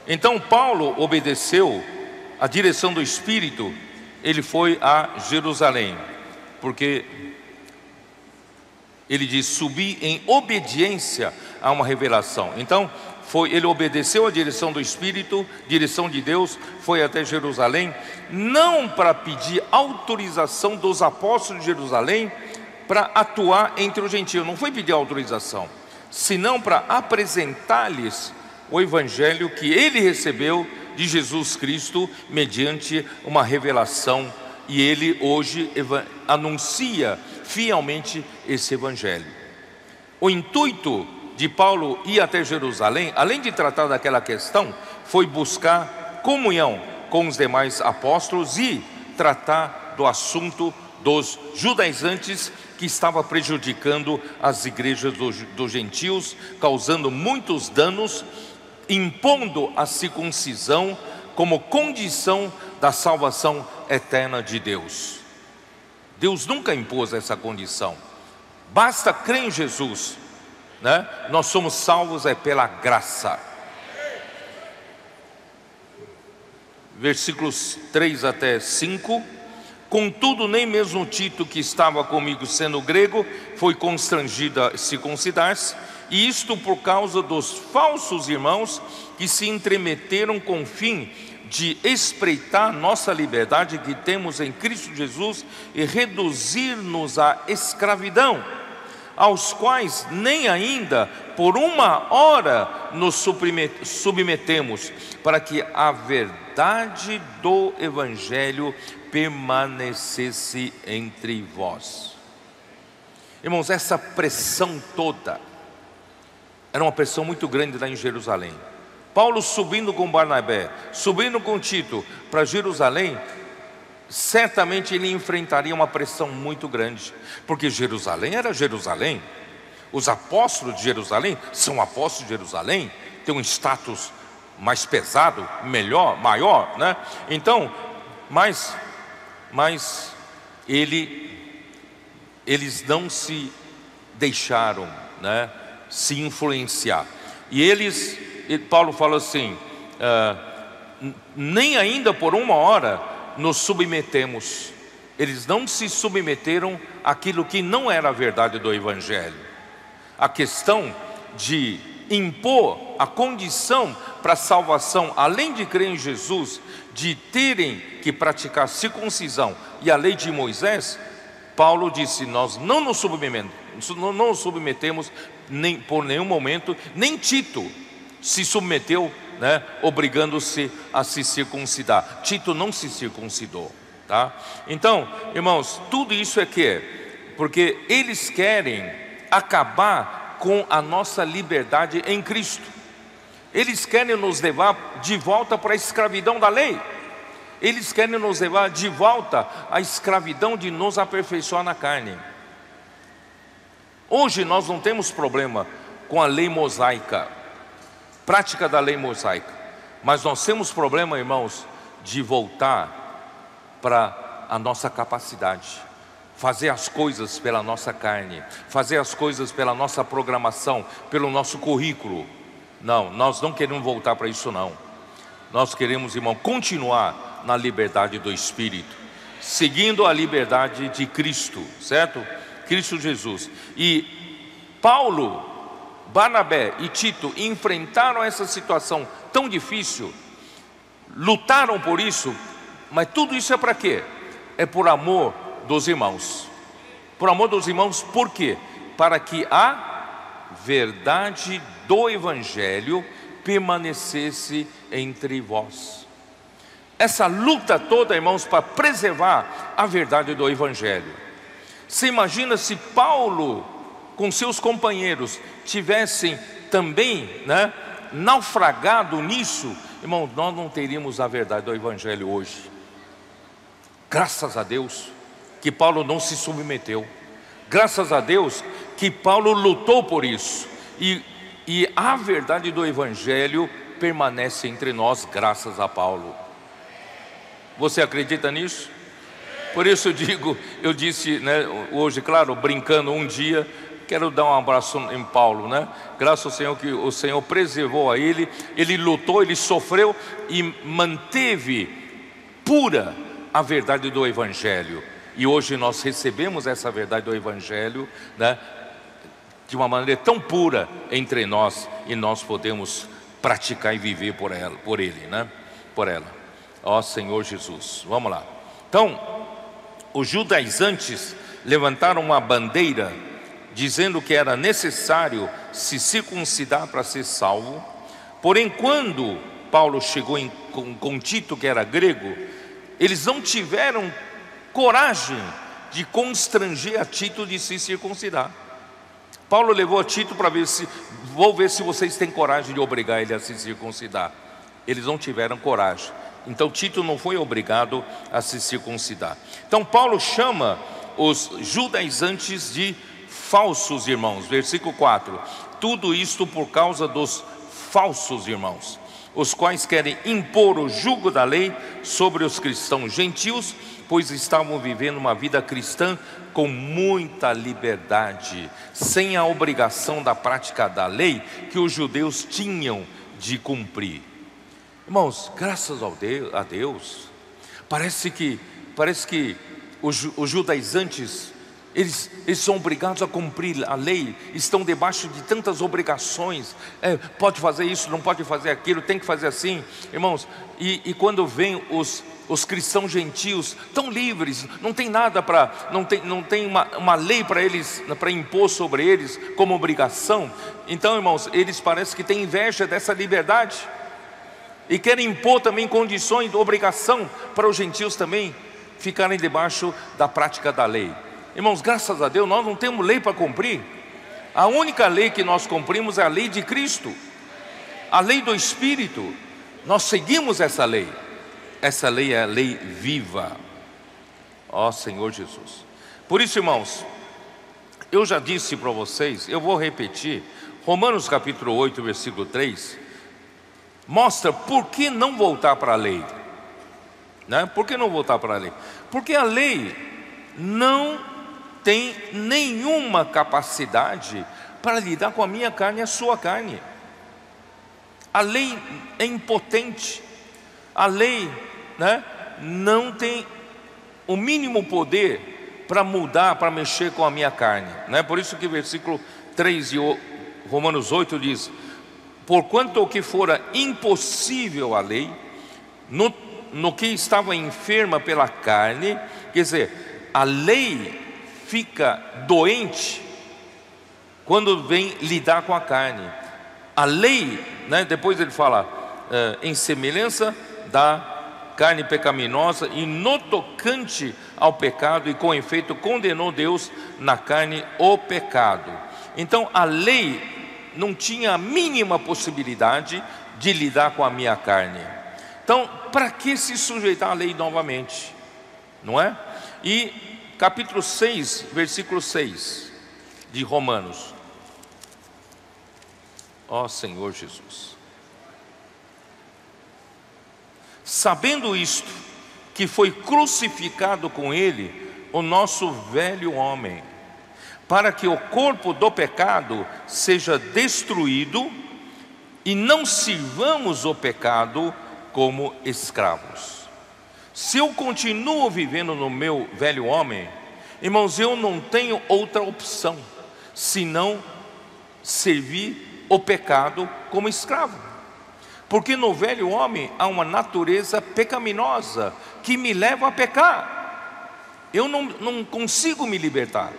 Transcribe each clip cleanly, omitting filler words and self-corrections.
Então Paulo obedeceu a direção do Espírito, ele foi a Jerusalém, porque ele diz: subi em obediência a uma revelação. Então ele obedeceu a direção do Espírito, direção de Deus, foi até Jerusalém, não para pedir autorização dos apóstolos de Jerusalém para atuar entre os gentios, não foi pedir autorização, senão para apresentar-lhes o evangelho que ele recebeu de Jesus Cristo mediante uma revelação, e ele hoje anuncia fielmente esse evangelho. O intuito de Paulo ir até Jerusalém, além de tratar daquela questão, foi buscar comunhão com os demais apóstolos e tratar do assunto dos judaizantes que estava prejudicando as igrejas dos gentios, causando muitos danos, impondo a circuncisão como condição da salvação eterna de Deus. Deus nunca impôs essa condição. Basta crer em Jesus, né? Nós somos salvos pela graça. Versículos 3 até 5. Contudo, nem mesmo Tito, que estava comigo sendo grego, foi constrangido a circuncidar-se, e isto por causa dos falsos irmãos que se entremeteram com o fim de espreitar nossa liberdade que temos em Cristo Jesus e reduzir-nos à escravidão, aos quais nem ainda por uma hora nos submetemos, para que a verdade do Evangelho permanecesse entre vós. Irmãos, essa pressão toda era uma pressão muito grande lá em Jerusalém. Paulo subindo com Barnabé, subindo com Tito para Jerusalém, certamente ele enfrentaria uma pressão muito grande, porque Jerusalém era Jerusalém. Os apóstolos de Jerusalém são apóstolos de Jerusalém, tem um status mais pesado, melhor, maior, né? Então, mas eles não se deixaram, né, se influenciar. E Paulo fala assim: nem ainda por uma hora nos submetemos. Eles não se submeteram àquilo que não era a verdade do Evangelho. A questão de impor a condição para a salvação, além de crer em Jesus, de terem que praticar circuncisão e a lei de Moisés, Paulo disse: nós não nos submetemos nem por nenhum momento, nem Tito se submeteu, né, obrigando-se a se circuncidar. Tito não se circuncidou, tá? Então, irmãos, tudo isso porque eles querem acabar com a nossa liberdade em Cristo. Eles querem nos levar de volta para a escravidão da lei. Eles querem nos levar de volta à escravidão de nos aperfeiçoar na carne. Hoje nós não temos problema com a lei mosaica, prática da lei mosaica, mas nós temos problema, irmãos, de voltar para a nossa capacidade, fazer as coisas pela nossa carne, fazer as coisas pela nossa programação, pelo nosso currículo. Não, nós não queremos voltar para isso não. Nós queremos, irmão, continuar na liberdade do Espírito, seguindo a liberdade de Cristo, certo? Cristo Jesus. E Paulo, Barnabé e Tito enfrentaram essa situação tão difícil, lutaram por isso, mas tudo isso é para quê? É por amor dos irmãos. Por amor dos irmãos, por quê? Para que a verdade do Evangelho permanecesse entre vós. Essa luta toda, irmãos, para preservar a verdade do Evangelho. Você imagina se Paulo com seus companheiros tivessem também, né, naufragado nisso, irmão, nós não teríamos a verdade do Evangelho hoje. Graças a Deus que Paulo não se submeteu. Graças a Deus que Paulo lutou por isso. E a verdade do Evangelho permanece entre nós, graças a Paulo. Você acredita nisso? Por isso eu disse, né, hoje, claro, brincando um dia, quero dar um abraço em Paulo, né? Graças ao Senhor que o Senhor preservou a ele. Ele lutou, ele sofreu e manteve pura a verdade do Evangelho. E hoje nós recebemos essa verdade do Evangelho, né, de uma maneira tão pura entre nós, e nós podemos praticar e viver por ela, por ele, né? Por ela. Ó Senhor Jesus, vamos lá. Então, os judaizantes levantaram uma bandeira dizendo que era necessário se circuncidar para ser salvo. Porém, quando Paulo chegou com Tito, que era grego, eles não tiveram coragem de constranger a Tito de se circuncidar. Paulo levou a Tito para ver se, vou ver se vocês têm coragem de obrigar ele a se circuncidar. Eles não tiveram coragem. Então Tito não foi obrigado a se circuncidar. Então Paulo chama os judaizantes de falsos irmãos. Versículo 4. Tudo isto por causa dos falsos irmãos, os quais querem impor o jugo da lei sobre os cristãos gentios, pois estavam vivendo uma vida cristã com muita liberdade, sem a obrigação da prática da lei que os judeus tinham de cumprir. Irmãos, graças a Deus, parece que os judaizantes, eles são obrigados a cumprir a lei, estão debaixo de tantas obrigações, pode fazer isso, não pode fazer aquilo, tem que fazer assim. Irmãos, e quando vem os cristãos gentios tão livres, não tem nada não tem uma lei para eles, para impor sobre eles como obrigação. Então, irmãos, eles parecem que têm inveja dessa liberdade e querem impor também condições de obrigação para os gentios também ficarem debaixo da prática da lei. Irmãos, graças a Deus nós não temos lei para cumprir. A única lei que nós cumprimos é a lei de Cristo, a lei do Espírito. Nós seguimos essa lei. Essa lei é a lei viva. Ó Senhor Jesus. Por isso, irmãos, eu já disse para vocês, eu vou repetir. Romanos capítulo 8, versículo 3 mostra por que não voltar para a lei, né? Por que não voltar para a lei? Porque a lei não tem nenhuma capacidade para lidar com a minha carne e a sua carne. A lei é impotente. A lei, né, não tem o mínimo poder para mudar, para mexer com a minha carne, né? Por isso que o versículo 3 de Romanos 8 diz: porquanto o que fora impossível à lei, no que estava enferma pela carne, quer dizer, a lei fica doente quando vem lidar com a carne. A lei, né, depois ele fala, em semelhança da carne pecaminosa, e no tocante ao pecado, e com efeito condenou Deus na carne o pecado. Então a lei não tinha a mínima possibilidade de lidar com a minha carne. Então, para que se sujeitar à lei novamente? Não é? E capítulo 6, versículo 6 de Romanos. Ó Senhor Jesus. Sabendo isto, que foi crucificado com ele o nosso velho homem, para que o corpo do pecado seja destruído, e não sirvamos o pecado como escravos. Se eu continuo vivendo no meu velho homem, irmãos, eu não tenho outra opção senão servir o pecado como escravo. Porque no velho homem há uma natureza pecaminosa que me leva a pecar. Eu não consigo me libertar.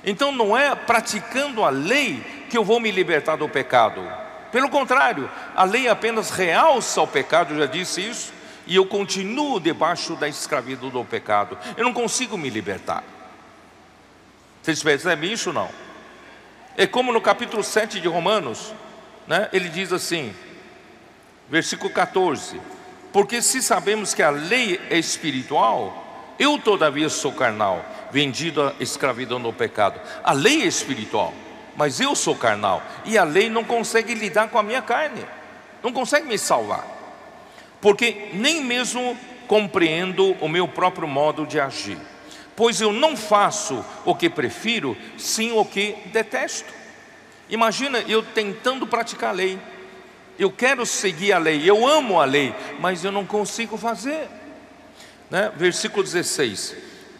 Então não é praticando a lei que eu vou me libertar do pecado. Pelo contrário, a lei apenas realça o pecado, eu já disse isso, e eu continuo debaixo da escravidão do pecado. Eu não consigo me libertar. Vocês percebem isso ou não? É como no capítulo 7 de Romanos, né? Ele diz assim, versículo 14: porque se sabemos que a lei é espiritual, eu todavia sou carnal, vendido à escravidão do pecado. A lei é espiritual, mas eu sou carnal, e a lei não consegue lidar com a minha carne, não consegue me salvar, porque nem mesmo compreendo o meu próprio modo de agir. pois eu não faço o que prefiro, sim o que detesto. Imagina eu tentando praticar a lei. Eu quero seguir a lei, eu amo a lei, mas eu não consigo fazer, né? Versículo 16: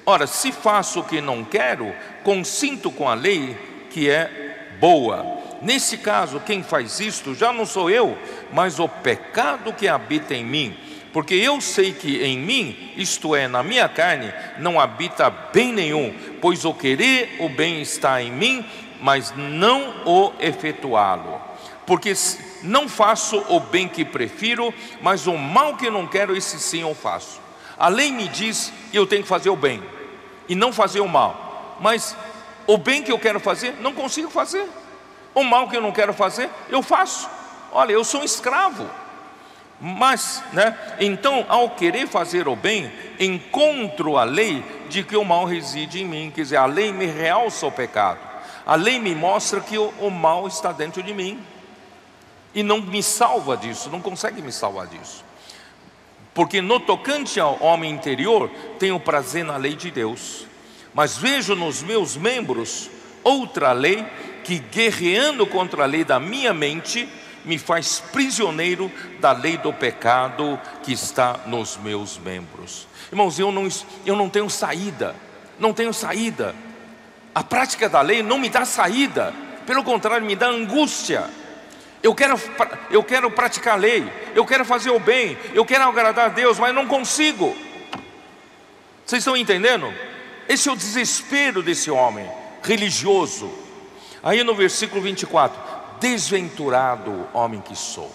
ora, se faço o que não quero, consinto com a lei que é boa. Nesse caso, quem faz isto já não sou eu, mas o pecado que habita em mim. Porque eu sei que em mim, isto é, na minha carne, não habita bem nenhum, pois o querer o bem está em mim, mas não o efetuá-lo. Porque não faço o bem que prefiro, mas o mal que não quero, esse sim eu faço. A lei me diz que eu tenho que fazer o bem e não fazer o mal, mas o bem que eu quero fazer, não consigo fazer. O mal que eu não quero fazer, eu faço. Olha, eu sou um escravo. Mas, né, então, ao querer fazer o bem, encontro a lei de que o mal reside em mim. Quer dizer, a lei me realça o pecado. A lei me mostra que o mal está dentro de mim. E não me salva disso, não consegue me salvar disso. Porque no tocante ao homem interior, tenho prazer na lei de Deus, mas vejo nos meus membros outra lei, que guerreando contra a lei da minha mente, me faz prisioneiro da lei do pecado que está nos meus membros. Irmãos, eu não tenho saída, não tenho saída. A prática da lei não me dá saída, pelo contrário, me dá angústia. Eu quero praticar a lei, eu quero fazer o bem, eu quero agradar a Deus, mas não consigo. Vocês estão entendendo? Esse é o desespero desse homem religioso. Aí no versículo 24: desventurado homem que sou,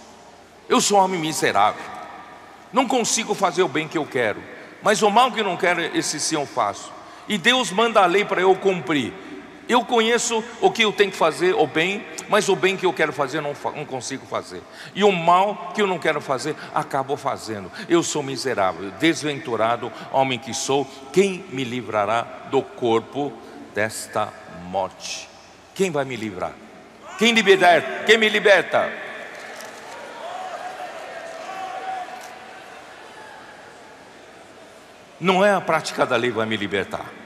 eu sou um homem miserável, não consigo fazer o bem que eu quero, mas o mal que não quero, esse sim eu faço. E Deus manda a lei para eu cumprir. Eu conheço o que eu tenho que fazer, o bem, mas o bem que eu quero fazer não consigo fazer. E o mal que eu não quero fazer, acabo fazendo. Eu sou miserável, desventurado homem que sou. Quem me livrará do corpo desta morte? Quem vai me livrar? Quem liberta? Quem me liberta? Não é a prática da lei que vai me libertar.